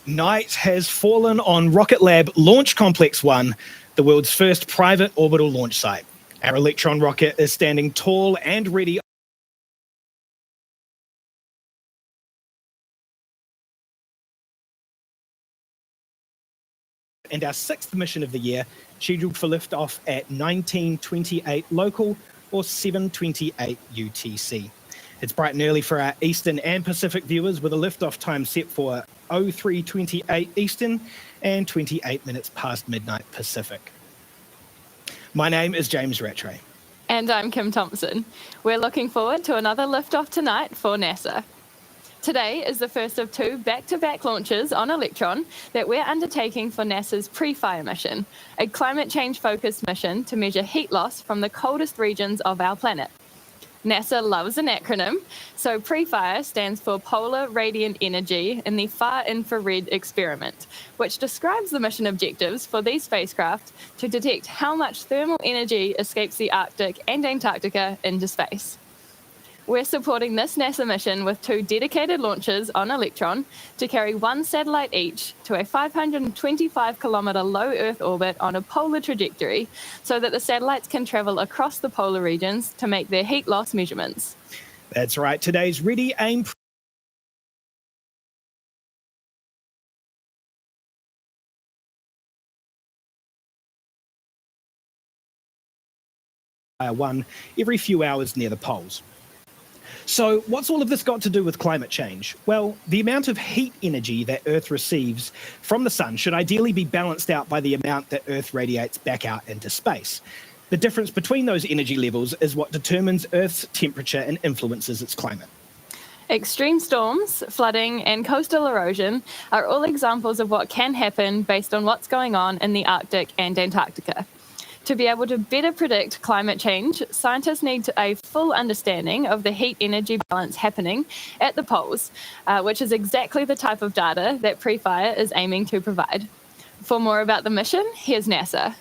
Night has fallen on Rocketlab Launch Complex 1, the world's first private orbital launch site. Our Electron rocket is standing tall and ready and our sixth mission of the year, scheduled for liftoff at 19:28 local or 7:28 UTC. It's bright and early for our Eastern and Pacific viewers, with a liftoff time set for 03:28 Eastern and 28 minutes past midnight Pacific. My name is James Rattray. And I'm Kim Thompson. We're looking forward to another liftoff tonight for NASA. Today is the first of two back-to-back launches on Electron that we're undertaking for NASA's Prefire mission, a climate change-focused mission to measure heat loss from the coldest regions of our planet. NASA loves an acronym, so Prefire stands for Polar Radiant Energy in the Far Infrared Experiment, which describes the mission objectives for these spacecraft to detect how much thermal energy escapes the Arctic and Antarctica into space. We're supporting this NASA mission with two dedicated launches on Electron to carry one satellite each to a 525-kilometer low Earth orbit on a polar trajectory so that the satellites can travel across the polar regions to make their heat loss measurements. That's right. Today's Ready, Aim, one every few hours near the poles. So what's all of this got to do with climate change? Well, the amount of heat energy that Earth receives from the sun should ideally be balanced out by the amount that Earth radiates back out into space. The difference between those energy levels is what determines Earth's temperature and influences its climate. Extreme storms, flooding, and coastal erosion are all examples of what can happen based on what's going on in the Arctic and Antarctica. To be able to better predict climate change, scientists need a full understanding of the heat-energy balance happening at the poles, which is exactly the type of data that Prefire is aiming to provide. For more about the mission, here's NASA.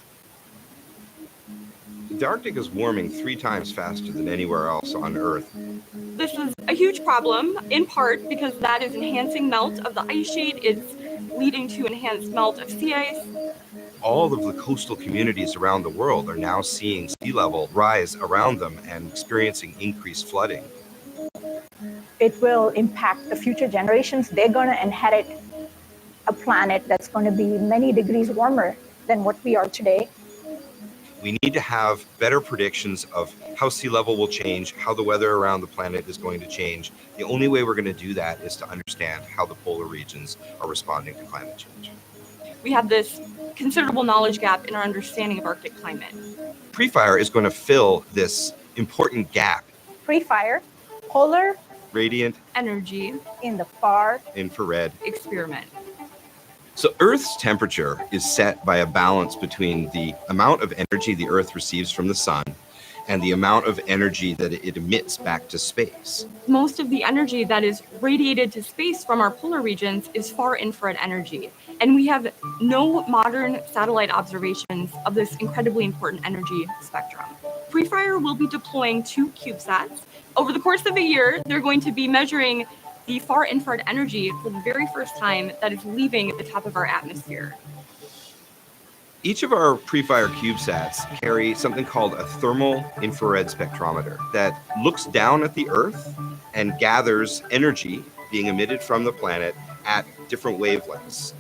The Arctic is warming 3 times faster than anywhere else on Earth. This is a huge problem, in part because that is enhancing melt of the ice sheet. It's leading to enhanced melt of sea ice. All of the coastal communities around the world are now seeing sea level rise around them and experiencing increased flooding. It will impact the future generations. They're going to inherit a planet that's going to be many degrees warmer than what we are today. We need to have better predictions of how sea level will change, how the weather around the planet is going to change. The only way we're going to do that is to understand how the polar regions are responding to climate change. We have this considerable knowledge gap in our understanding of Arctic climate. Prefire is going to fill this important gap. Prefire, Polar Radiant Energy in the Far Infrared Experiment. So Earth's temperature is set by a balance between the amount of energy the Earth receives from the sun and the amount of energy that it emits back to space. Most of the energy that is radiated to space from our polar regions is far infrared energy, and we have no modern satellite observations of this incredibly important energy spectrum. Prefire will be deploying 2 CubeSats. Over the course of a year, they're going to be measuring the far infrared energy for the very first time that is leaving the top of our atmosphere. Each of our Prefire CubeSats carry something called a thermal infrared spectrometer that looks down at the Earth and gathers energy being emitted from the planet at different wavelengths.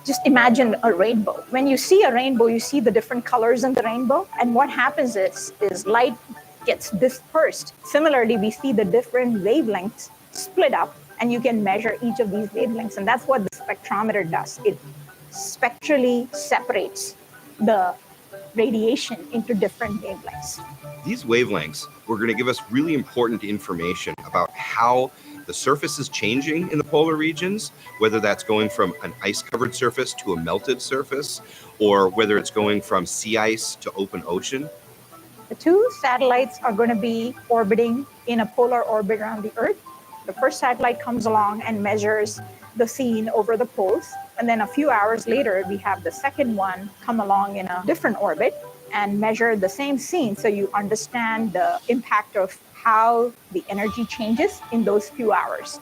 Just imagine a rainbow. When you see a rainbow, you see the different colors in the rainbow. And what happens is light gets dispersed. Similarly, we see the different wavelengths split up, and you can measure each of these wavelengths. And that's what the spectrometer does. It spectrally separates the radiation into different wavelengths. These wavelengths were going to give us really important information about how the surface is changing in the polar regions, whether that's going from an ice-covered surface to a melted surface, or whether it's going from sea ice to open ocean. The 2 satellites are going to be orbiting in a polar orbit around the Earth. The first satellite comes along and measures the scene over the poles. And then a few hours later, we have the second one come along in a different orbit and measure the same scene, so you understand the impact of how the energy changes in those few hours.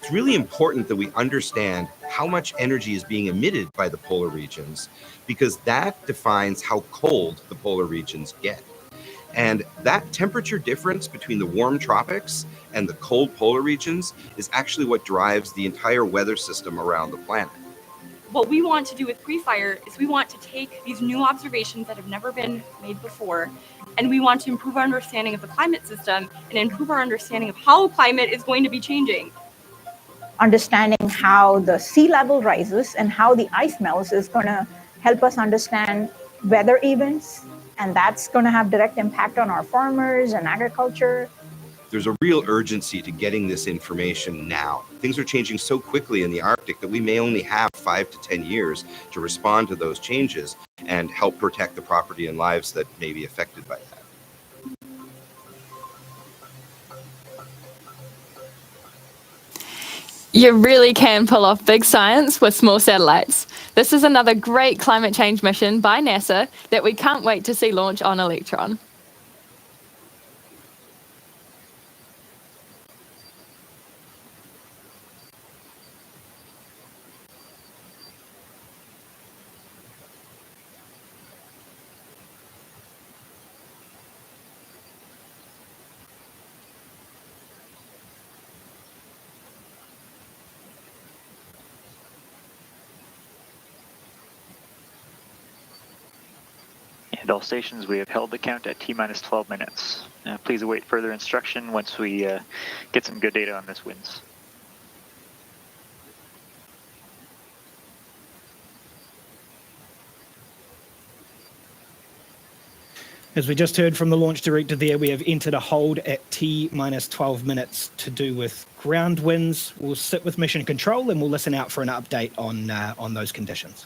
It's really important that we understand how much energy is being emitted by the polar regions, because that defines how cold the polar regions get. And that temperature difference between the warm tropics and the cold polar regions is actually what drives the entire weather system around the planet. What we want to do with Prefire is we want to take these new observations that have never been made before, and we want to improve our understanding of the climate system and improve our understanding of how climate is going to be changing. Understanding how the sea level rises and how the ice melts is going to help us understand weather events, and that's going to have direct impact on our farmers and agriculture. There's a real urgency to getting this information now. Things are changing so quickly in the Arctic that we may only have 5 to 10 years to respond to those changes and help protect the property and lives that may be affected by that. You really can pull off big science with small satellites. This is another great climate change mission by NASA that we can't wait to see launch on Electron. And all stations, we have held the count at T-minus 12 minutes. Please await further instruction once we get some good data on this winds. As we just heard from the launch director there, we have entered a hold at T-minus 12 minutes to do with ground winds. We'll sit with mission control and we'll listen out for an update on those conditions.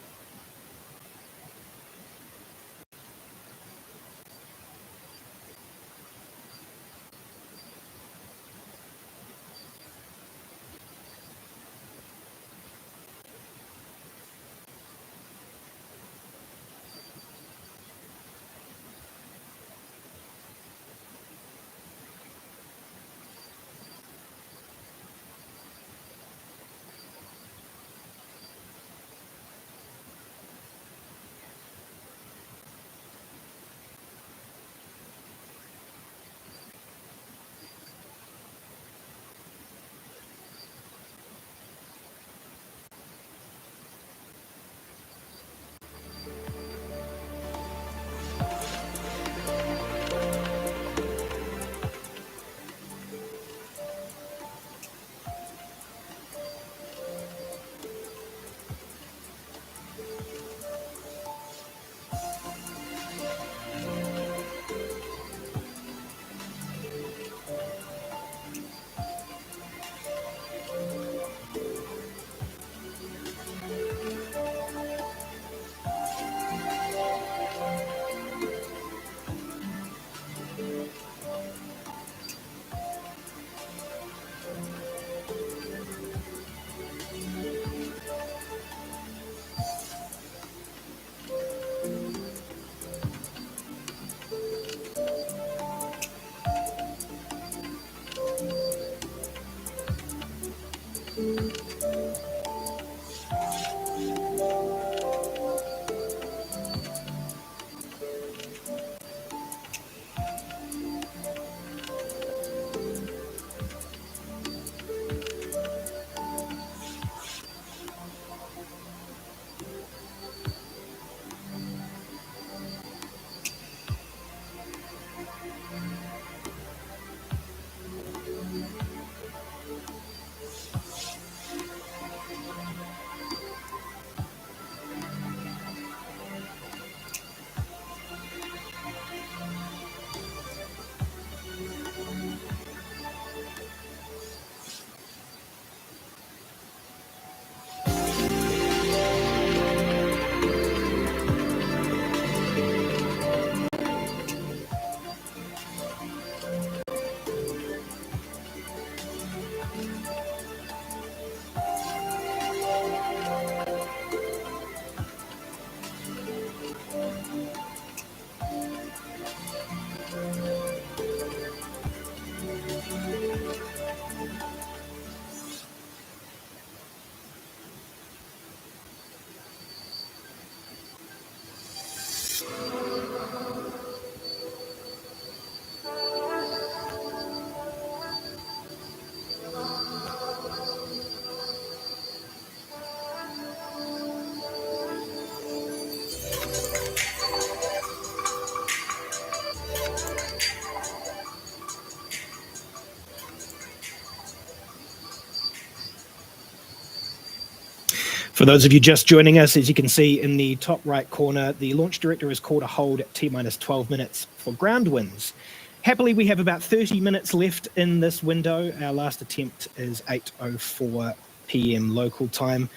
For those of you just joining us, as you can see in the top right corner, the launch director has called a hold at T-minus 12 minutes for ground winds. Happily, we have about 30 minutes left in this window. Our last attempt is 8:04 p.m. local time,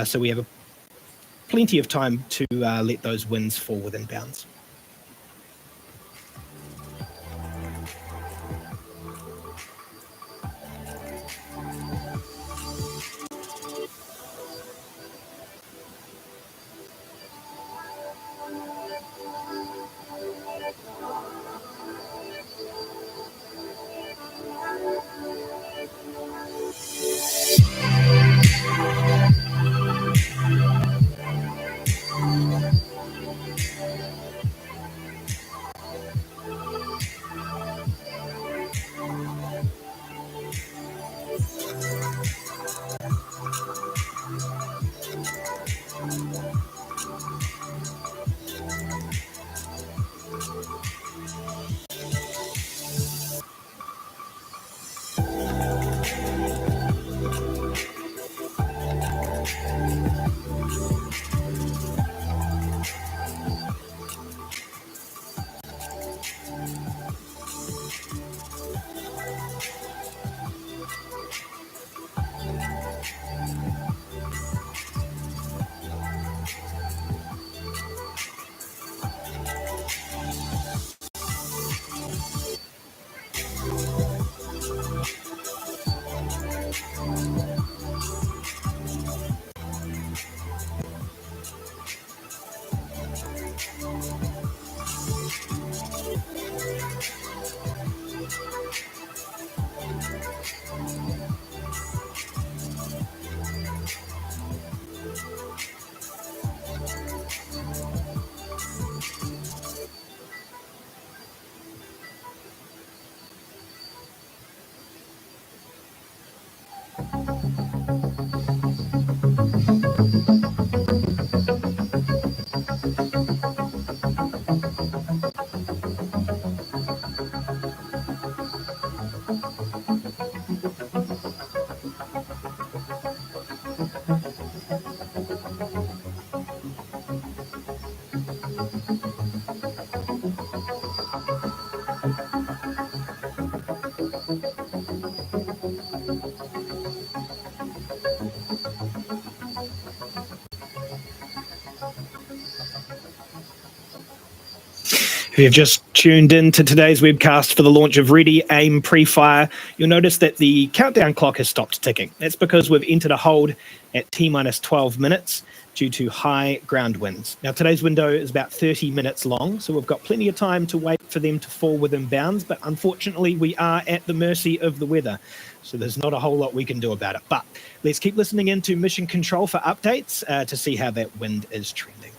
so we have plenty of time to let those winds fall within bounds. If you've just tuned in to today's webcast for the launch of Ready, Aim, Prefire, you'll notice that the countdown clock has stopped ticking. That's because we've entered a hold at T-minus 12 minutes due to high ground winds. Now, today's window is about 30 minutes long, so we've got plenty of time to wait for them to fall within bounds, but unfortunately, we are at the mercy of the weather, so there's not a whole lot we can do about it. But let's keep listening in to Mission Control for updates to see how that wind is trending.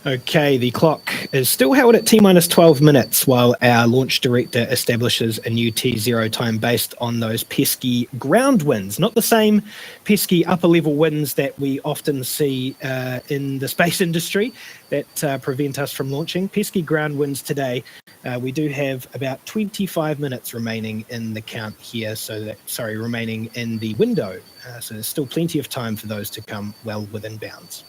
Okay, the clock is still held at T-minus 12 minutes while our launch director establishes a new T0 time based on those pesky ground winds, not the same pesky upper level winds that we often see in the space industry that prevent us from launching. Pesky ground winds today. We do have about 25 minutes remaining in the count here, remaining in the window. So there's still plenty of time for those to come well within bounds.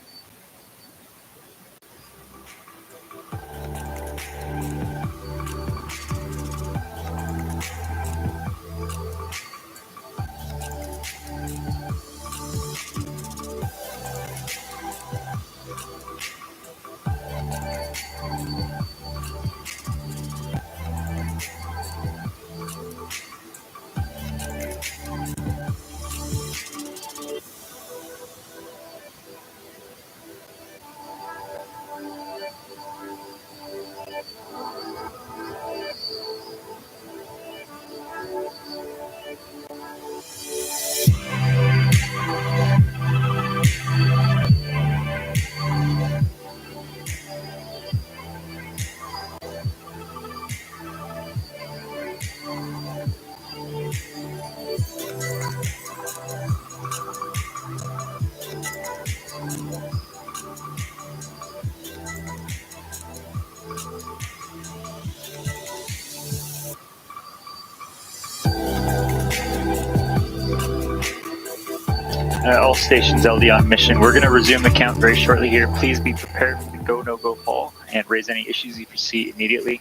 All stations LD on mission. We're going to resume the count very shortly here. Please be prepared for the go, no go poll and raise any issues you foresee immediately.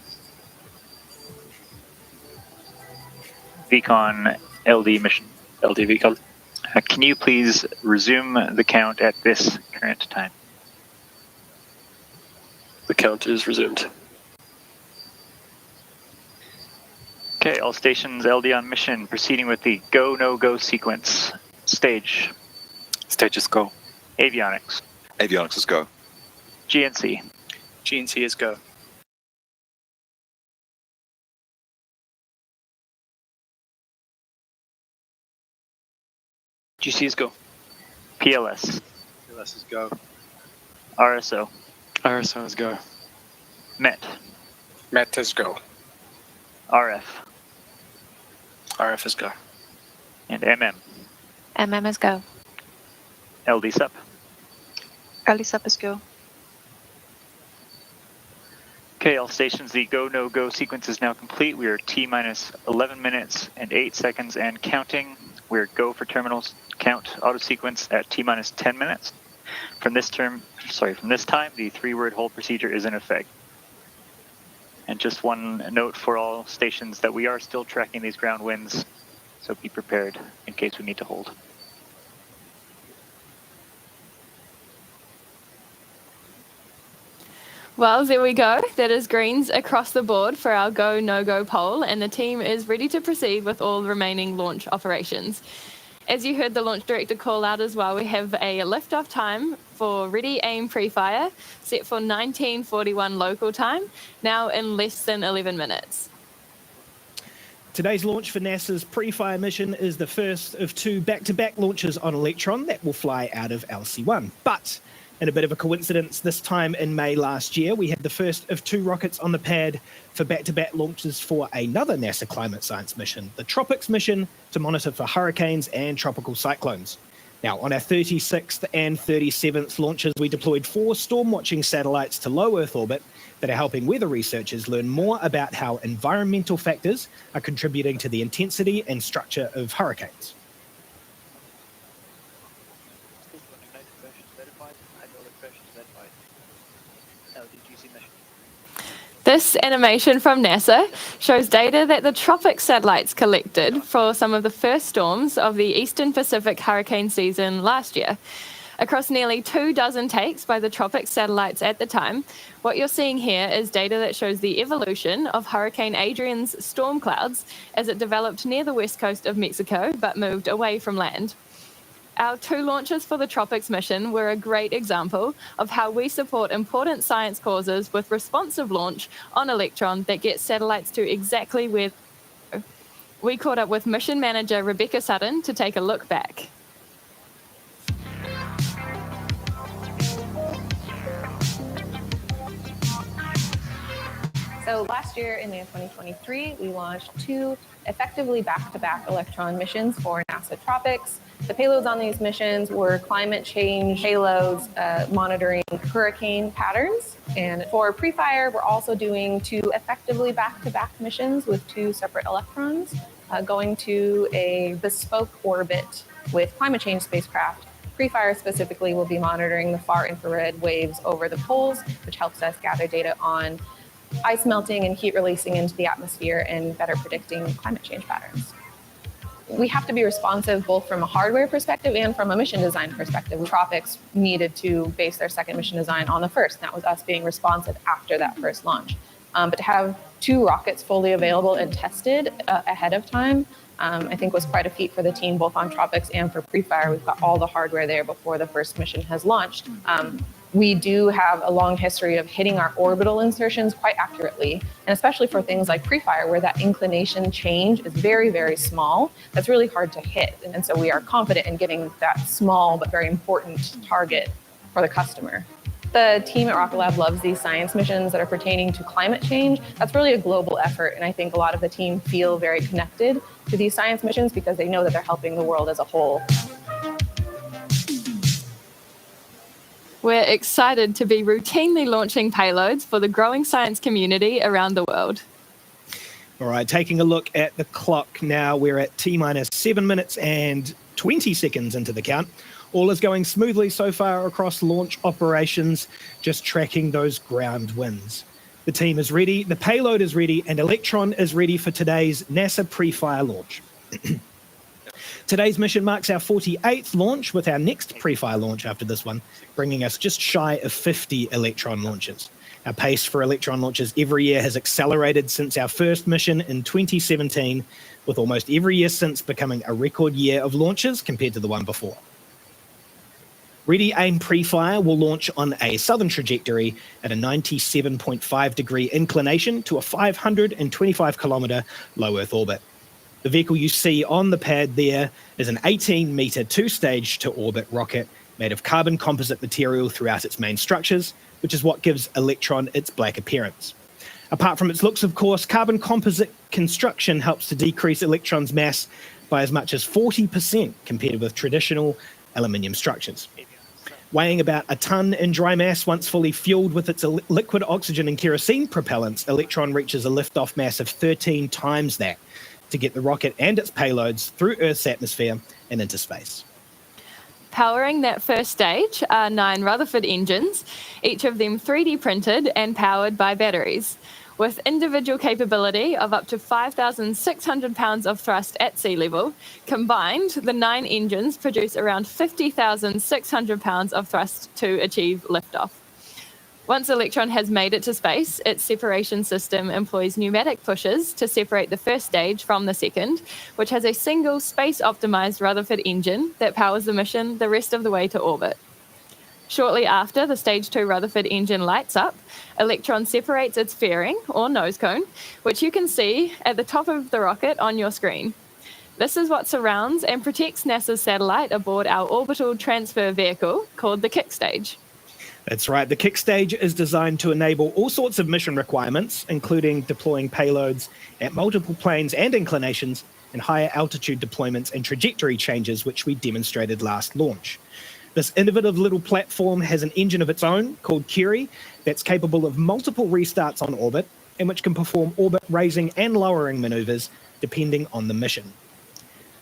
Vcon LD mission. LD Vcon. Can you please resume the count at this current time? The count is resumed. Okay, all stations LD on mission, proceeding with the go, no go sequence. Stage. Stages go. Avionics. Avionics is go. GNC. GNC is go. GC is go. PLS. PLS is go. RSO. RSO is go. MET. MET is go. RF. RF is go. And MM. MM is go. LD SUP. LD SUP is go. Okay, all stations, the go, no go sequence is now complete. We are T-minus 11 minutes and 8 seconds and counting. We're go for terminals count auto sequence at T-minus 10 minutes. From this time, the 3-word hold procedure is in effect. And just one note for all stations that we are still tracking these ground winds, so be prepared in case we need to hold. Well, there we go. That is greens across the board for our go, no go poll, and the team is ready to proceed with all remaining launch operations. As you heard the launch director call out as well, we have a liftoff time for Ready Aim Prefire set for 19:41 local time, now in less than 11 minutes. Today's launch for NASA's Prefire mission is the first of 2 back-to-back launches on Electron that will fly out of LC-1. But in a bit of a coincidence, this time in May last year, we had the first of 2 rockets on the pad for back-to-back launches for another NASA climate science mission, the Tropics mission, to monitor for hurricanes and tropical cyclones. Now, on our 36th and 37th launches, we deployed 4 storm-watching satellites to low Earth orbit that are helping weather researchers learn more about how environmental factors are contributing to the intensity and structure of hurricanes. This animation from NASA shows data that the Tropics satellites collected for some of the first storms of the Eastern Pacific hurricane season last year. Across nearly 24 takes by the Tropics satellites at the time, what you're seeing here is data that shows the evolution of Hurricane Adrian's storm clouds as it developed near the west coast of Mexico but moved away from land. Our 2 launches for the Tropics mission were a great example of how we support important science causes with responsive launch on Electron that gets satellites to exactly where we caught up with mission manager Rebecca Sutton to take a look back. So last year in May of 2023, we launched 2 effectively back-to-back Electron missions for NASA Tropics. The payloads on these missions were climate change payloads monitoring hurricane patterns. And for Prefire, we're also doing 2 effectively back-to-back missions with 2 separate Electrons going to a bespoke orbit with climate change spacecraft. Prefire specifically will be monitoring the far infrared waves over the poles, which helps us gather data on ice melting and heat releasing into the atmosphere and better predicting climate change patterns. We have to be responsive both from a hardware perspective and from a mission design perspective. Tropics needed to base their second mission design on the first, and that was us being responsive after that first launch. But to have 2 rockets fully available and tested ahead of time, I think was quite a feat for the team, both on Tropics and for Prefire. We've got all the hardware there before the first mission has launched. We do have a long history of hitting our orbital insertions quite accurately, and especially for things like Prefire, where that inclination change is very, very small. That's really hard to hit, and so we are confident in getting that small but very important target for the customer. The team at Rocketlab loves these science missions that are pertaining to climate change. That's really a global effort, and I think a lot of the team feel very connected to these science missions because they know that they're helping the world as a whole. We're excited to be routinely launching payloads for the growing science community around the world. All right, taking a look at the clock now, we're at T-minus 7 minutes and 20 seconds into the count. All is going smoothly so far across launch operations, just tracking those ground wins. The team is ready, the payload is ready, and Electron is ready for today's NASA Prefire launch. Today's mission marks our 48th launch, with our next Prefire launch after this one, bringing us just shy of 50 Electron launches. Our pace for Electron launches every year has accelerated since our first mission in 2017, with almost every year since becoming a record year of launches compared to the one before. Ready Aim Prefire will launch on a southern trajectory at a 97.5 degree inclination to a 525 kilometer low Earth orbit. The vehicle you see on the pad there is an 18-meter 2-stage to orbit rocket made of carbon composite material throughout its main structures, which is what gives Electron its black appearance. Apart from its looks, of course, carbon composite construction helps to decrease Electron's mass by as much as 40% compared with traditional aluminium structures. Weighing about a ton in dry mass, once fully fueled with its liquid oxygen and kerosene propellants, Electron reaches a liftoff mass of 13 times that to get the rocket and its payloads through Earth's atmosphere and into space. Powering that first stage are 9 Rutherford engines, each of them 3D printed and powered by batteries. With individual capability of up to 5,600 pounds of thrust at sea level, combined, the 9 engines produce around 50,600 pounds of thrust to achieve liftoff. Once Electron has made it to space, its separation system employs pneumatic pushes to separate the first stage from the second, which has a single space-optimized Rutherford engine that powers the mission the rest of the way to orbit. Shortly after the Stage 2 Rutherford engine lights up, Electron separates its fairing, or nose cone, which you can see at the top of the rocket on your screen. This is what surrounds and protects NASA's satellite aboard our orbital transfer vehicle called the kick stage. That's right. The kick stage is designed to enable all sorts of mission requirements, including deploying payloads at multiple planes and inclinations, and higher altitude deployments and trajectory changes, which we demonstrated last launch. This innovative little platform has an engine of its own called Curie that's capable of multiple restarts on orbit, and which can perform orbit raising and lowering maneuvers depending on the mission.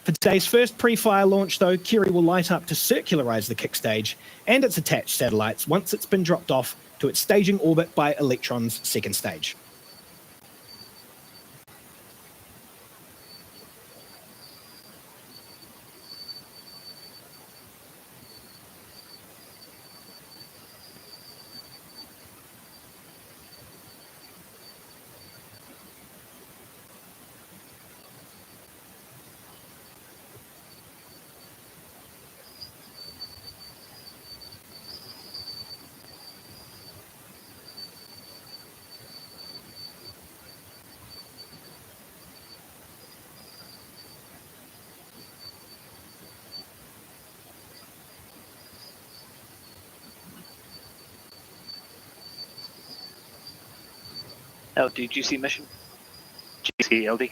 For today's first Prefire launch, though, Curie will light up to circularize the kick stage and its attached satellites once it's been dropped off to its staging orbit by Electron's second stage. LD-GC mission. GC LD.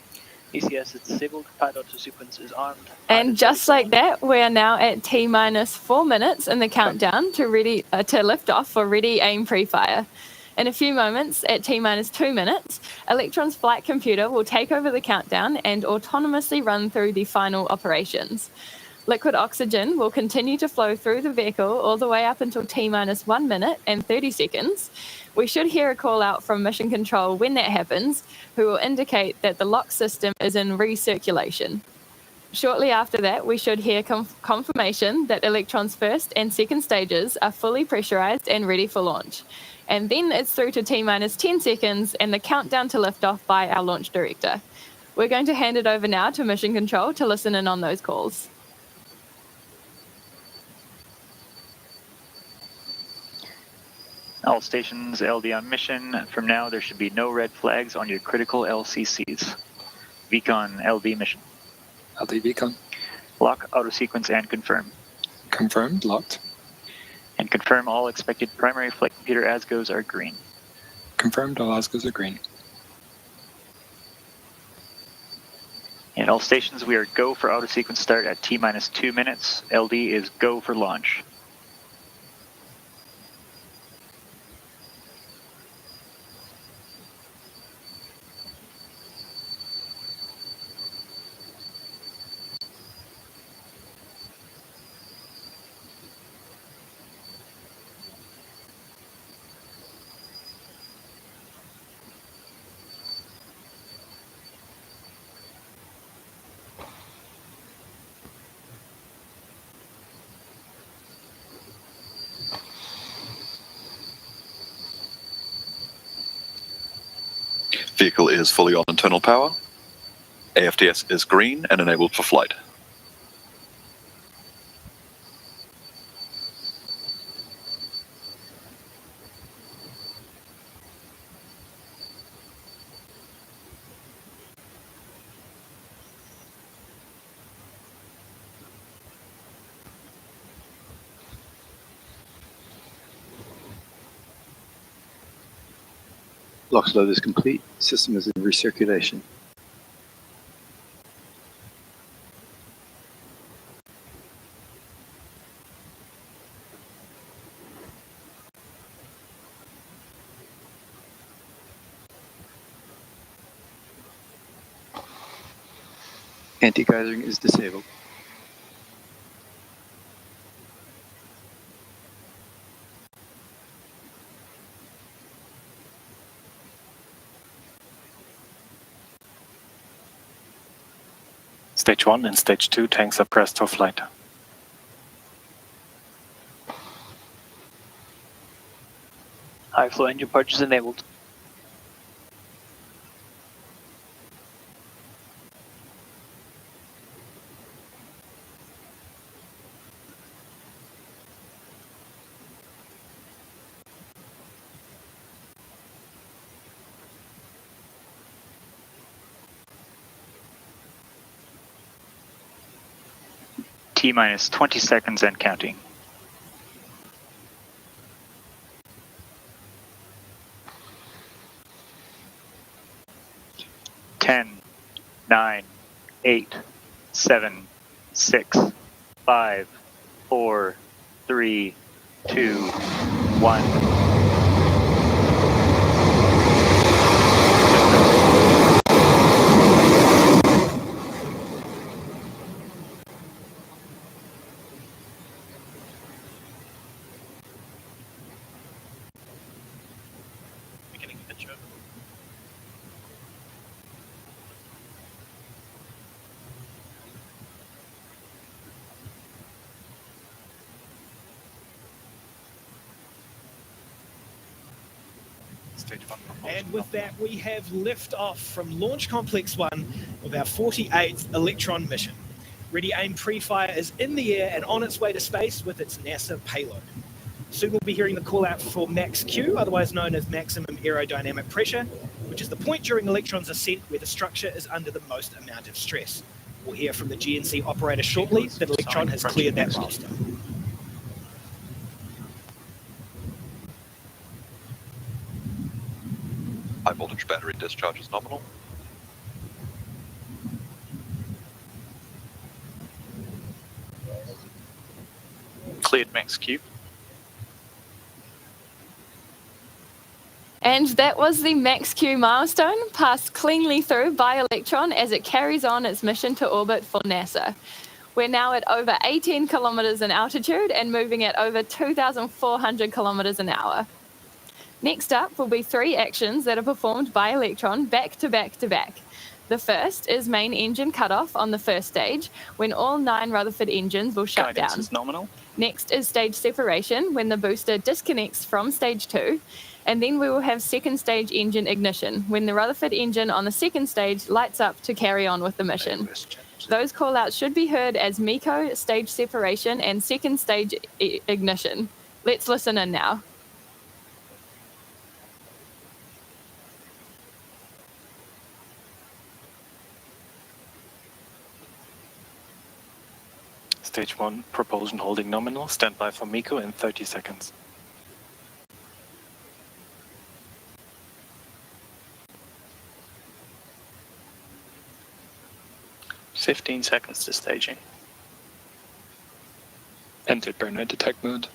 ECS is disabled. Pilot auto sequence is armed. And just like that, we are now at T-4 minutes in the countdown to lift off for ready, aim, pre-fire. In a few moments, at T-2 minutes, Electron's flight computer will take over the countdown and autonomously run through the final operations. Liquid oxygen will continue to flow through the vehicle all the way up until T-1 minute and 30 seconds. We should hear a call out from Mission Control when that happens, who will indicate that the lock system is in recirculation. Shortly after that, we should hear confirmation that Electron's first and second stages are fully pressurized and ready for launch. And then it's through to T-10 seconds and the countdown to liftoff by our launch director. We're going to hand it over now to Mission Control to listen in on those calls. All stations LD on mission. From now, there should be no red flags on your critical LCCs. Beacon LD mission. LD beacon. Lock auto sequence and confirm. Confirmed, locked. And confirm all expected primary flight computer ASGOs are green. Confirmed, all ASGOs are green. In all stations, we are go for auto sequence start at T-2 minutes. LD is go for launch. Vehicle is fully on internal power. AFTS is green and enabled for flight. LOX load is complete. System is in recirculation. Anti-geysering is disabled. Stage 1 and Stage 2 tanks are pressed for flight. High flow engine purge is enabled. T-minus 20 seconds and counting. Ten, 9, 8, 7, 6, 5, 4, 3, 2, 1. And with that, we have liftoff from Launch Complex 1 of our 48th Electron mission. Ready Aim Prefire is in the air and on its way to space with its NASA payload. Soon we'll be hearing the call out for max Q, otherwise known as maximum aerodynamic pressure, which is the point during Electron's ascent where the structure is under the most amount of stress. We'll hear from the GNC operator shortly that Electron has cleared that milestone. High voltage battery discharge is nominal. Cleared max Q. And that was the Max Q milestone, passed cleanly through by Electron as it carries on its mission to orbit for NASA. We're now at over 18 kilometers in altitude and moving at over 2,400 kilometers an hour. Next up will be 3 actions that are performed by Electron back to back to back. The first is main engine cutoff on the first stage, when all 9 Rutherford engines will shut Guidance down. is nominal. Next is stage separation, when the booster disconnects from stage 2. And then we will have second stage engine ignition, when the Rutherford engine on the second stage lights up to carry on with the mission. Those callouts should be heard as MECO, stage separation, and second stage ignition. Let's listen in now. Stage 1, propulsion holding nominal. Stand by for MECO in 30 seconds. "15 seconds to staging. Entered burner detect mode.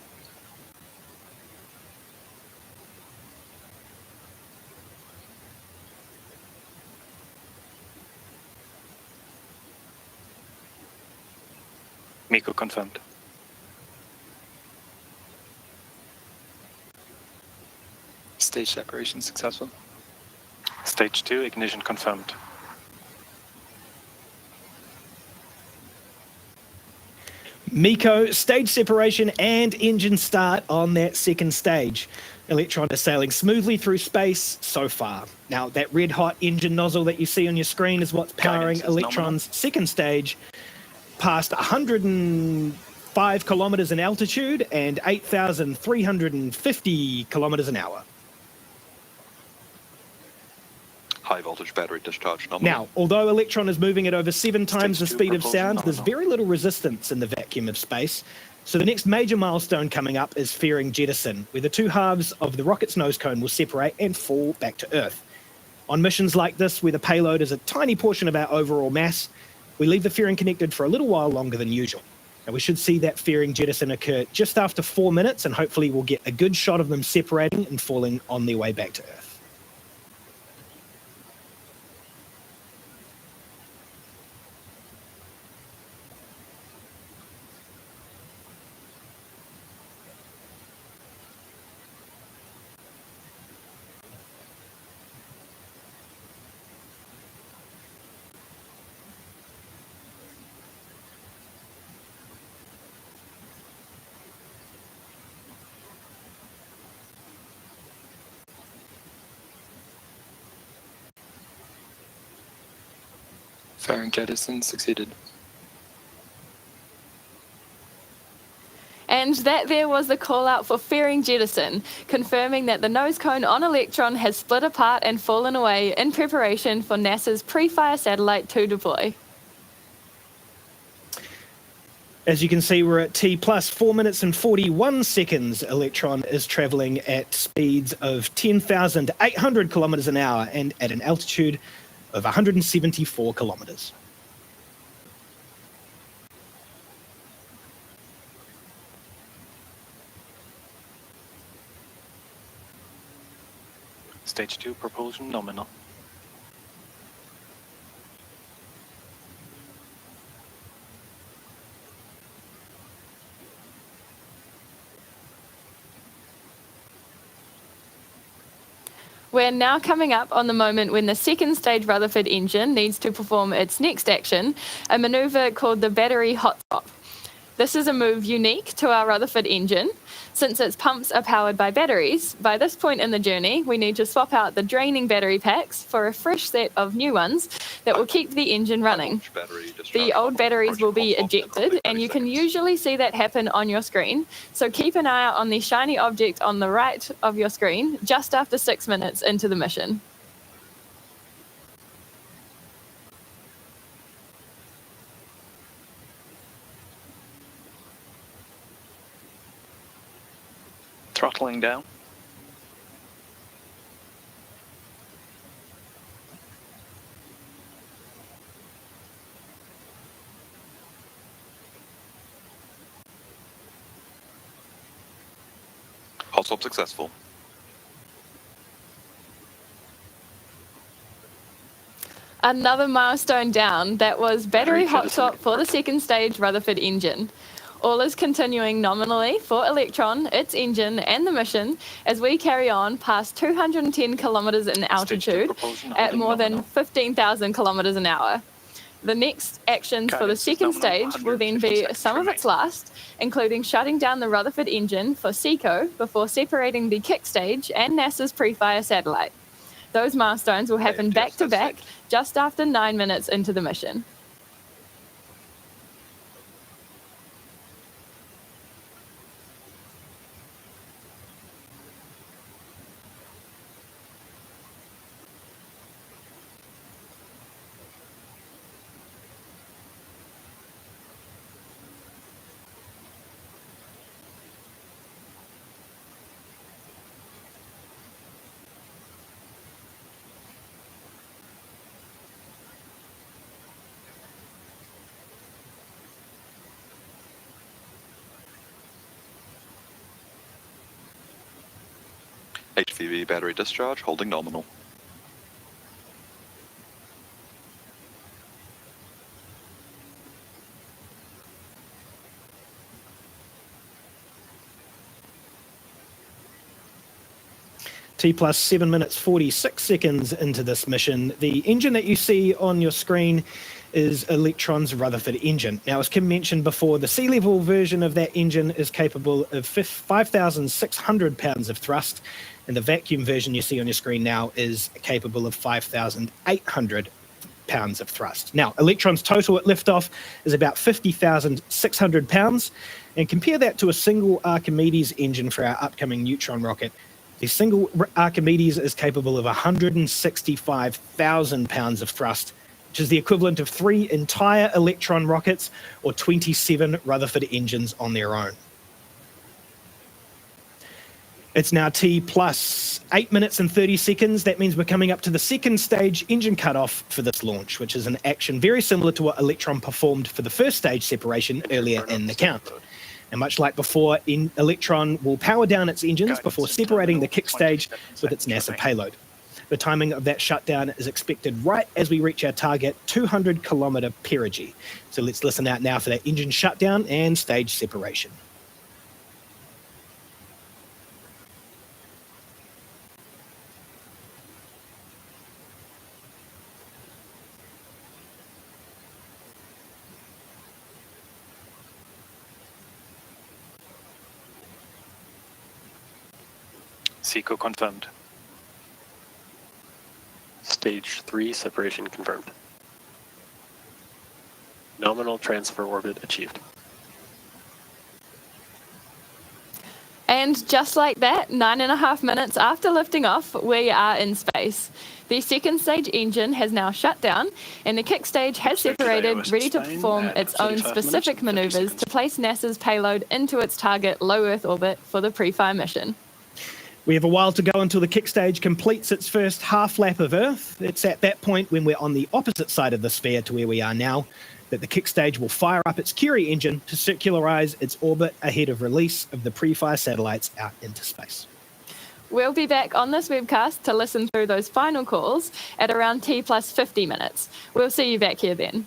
MECO confirmed. Stage separation successful. Stage 2, ignition confirmed. MECO, stage separation and engine start on that second stage. Electron is sailing smoothly through space so far. Now, that red hot engine nozzle that you see on your screen is what's powering Guidance is Electron's second stage, past 105 kilometers in altitude and 8,350 kilometers an hour. High voltage battery discharge nominal. Now, although Electron is moving at over 7 times the Stage 2 speed of propulsion sound, there's nominal. very little resistance in the vacuum of space. So the next major milestone coming up is fairing jettison, where the 2 halves of the rocket's nose cone will separate and fall back to Earth. On missions like this, where the payload is a tiny portion of our overall mass, we leave the fairing connected for a little while longer than usual. And we should see that fairing jettison occur just after 4 minutes, and hopefully we'll get a good shot of them separating and falling on their way back to Earth. Fairing jettison succeeded. And that there was the call out for fairing jettison, confirming that the nose cone on Electron has split apart and fallen away in preparation for NASA's Prefire satellite to deploy. As you can see, we're at T plus 4 minutes and 41 seconds. Electron is traveling at speeds of 10,800 kilometers an hour and at an altitude of 174 kilometers. Stage 2, propulsion nominal. We're now coming up on the moment when the second stage Rutherford engine needs to perform its next action, a maneuver called the battery hot swap. This is a move unique to our Rutherford engine. Since its pumps are powered by batteries, by this point in the journey, we need to swap out the draining battery packs for a fresh set of new ones that will keep the engine running. The old batteries will be ejected, and you can usually see that happen on your screen. So keep an eye out on the shiny object on the right of your screen just after 6 minutes into the mission. Throttling down. Hot swap successful. Another milestone down. That was battery hot swap for the second stage Rutherford engine. All is continuing nominally for Electron, its engine, and the mission as we carry on past 210 kilometers in altitude at more than 15,000 kilometers an hour. The next actions for the second stage will then be some of its last, including shutting down the Rutherford engine for SECO before separating the kick stage and NASA's Prefire satellite. Those milestones will happen back to back just after 9 minutes into the mission. HVV battery discharge holding nominal. T plus 7 minutes 46 seconds into this mission. The engine that you see on your screen is Electron's Rutherford engine. Now, as Kim mentioned before, the sea level version of that engine is capable of 5,600 pounds of thrust, and the vacuum version you see on your screen now is capable of 5,800 pounds of thrust. Now, Electron's total at liftoff is about 50,600 pounds, and compare that to a single Archimedes engine for our upcoming neutron rocket. The single Archimedes is capable of 165,000 pounds of thrust, which is the equivalent of 3 entire Electron rockets or 27 Rutherford engines on their own. It's now T plus 8 minutes and 30 seconds. That means we're coming up to the second stage engine cutoff for this launch, which is an action very similar to what Electron performed for the first stage separation earlier in the count. And much like before, Electron will power down its engines before separating the kick stage with its NASA payload. The timing of that shutdown is expected right as we reach our target 200-kilometer perigee. So let's listen out now for that engine shutdown and stage separation. SECO confirmed. Stage 3 separation confirmed. Nominal transfer orbit achieved. And just like that, 9.5 minutes after lifting off, we are in space. The second stage engine has now shut down, and the kick stage has separated, ready to perform its own specific maneuvers to place NASA's payload into its target low Earth orbit for the Prefire mission. We have a while to go until the kick stage completes its first half lap of Earth. It's at that point, when we're on the opposite side of the sphere to where we are now, that the kick stage will fire up its Curie engine to circularize its orbit ahead of release of the Prefire satellites out into space. We'll be back on this webcast to listen through those final calls at around T plus 50 minutes. We'll see you back here then.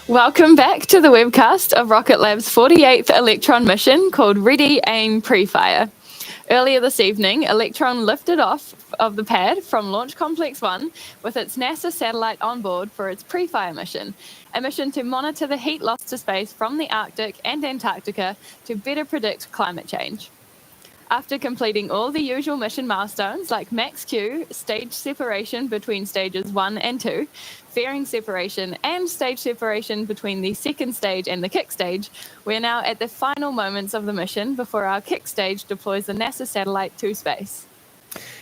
Welcome back to the webcast of Rocketlab's 48th Electron mission called Ready, Aim, Prefire. Earlier this evening, Electron lifted off of the pad from Launch Complex 1 with its NASA satellite on board for its Prefire mission, a mission to monitor the heat loss to space from the Arctic and Antarctica to better predict climate change. After completing all the usual mission milestones like max Q, stage separation between stages 1 and 2, fairing separation, and stage separation between the second stage and the kick stage, we're now at the final moments of the mission before our kick stage deploys the NASA satellite to space.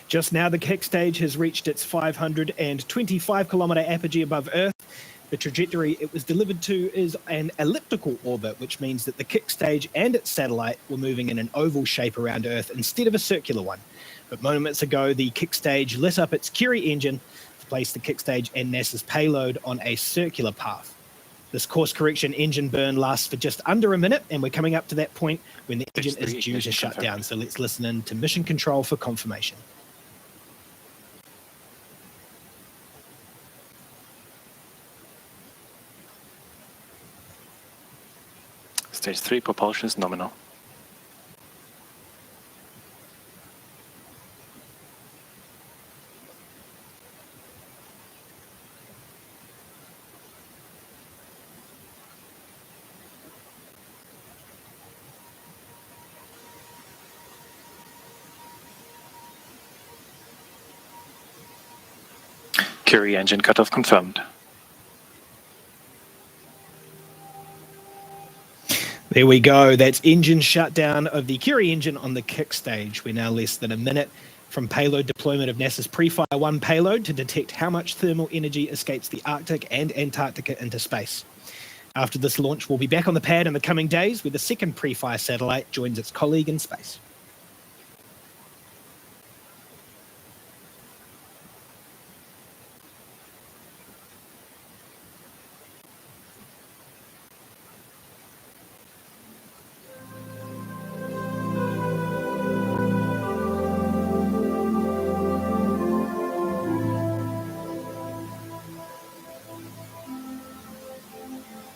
Just now, the kick stage has reached its 525-kilometre apogee above Earth. The trajectory it was delivered to is an elliptical orbit, which means that the kick stage and its satellite were moving in an oval shape around Earth instead of a circular one. But moments ago, the kick stage lit up its Curie engine to place the kick stage and NASA's payload on a circular path. This course correction engine burn lasts for just under a minute, and we're coming up to that point when the engine is due to shut down. So let's listen in to mission control for confirmation. Stage 3 propulsion is nominal. Curie engine cutoff confirmed. There we go. That's engine shutdown of the Curie engine on the kick stage. We're now less than a minute from payload deployment of NASA's Prefire 1 payload to detect how much thermal energy escapes the Arctic and Antarctica into space. After this launch, we'll be back on the pad in the coming days where the second Prefire satellite joins its colleague in space.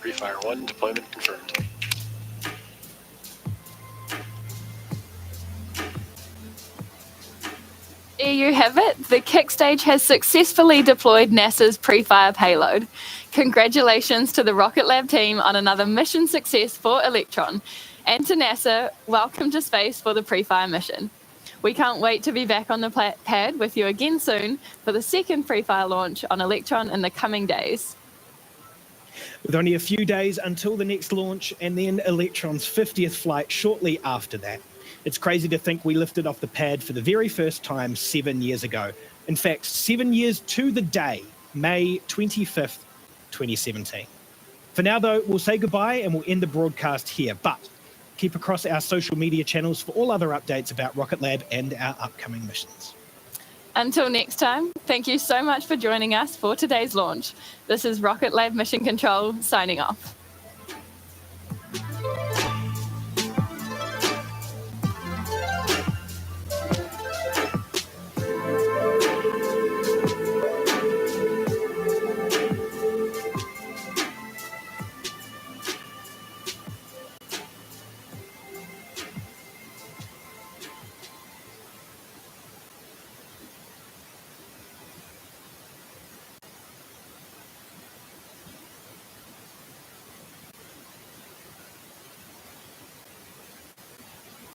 Prefire 1 deployment confirmed. There you have it. The kick stage has successfully deployed NASA's Prefire payload. Congratulations to the Rocketlab team on another mission success for Electron. And to NASA, welcome to space for the Prefire mission. We can't wait to be back on the pad with you again soon for the second Prefire launch on Electron in the coming days. With only a few days until the next launch and then Electron's 50th flight shortly after that. It's crazy to think we lifted off the pad for the very first time 7 years ago. In fact, 7 years to the day, May 25th, 2017. For now, though, we'll say goodbye and we'll end the broadcast here. But keep across our social media channels for all other updates about Rocketlab and our upcoming missions. Until next time, thank you so much for joining us for today's launch. This is Rocketlab Mission Control signing off.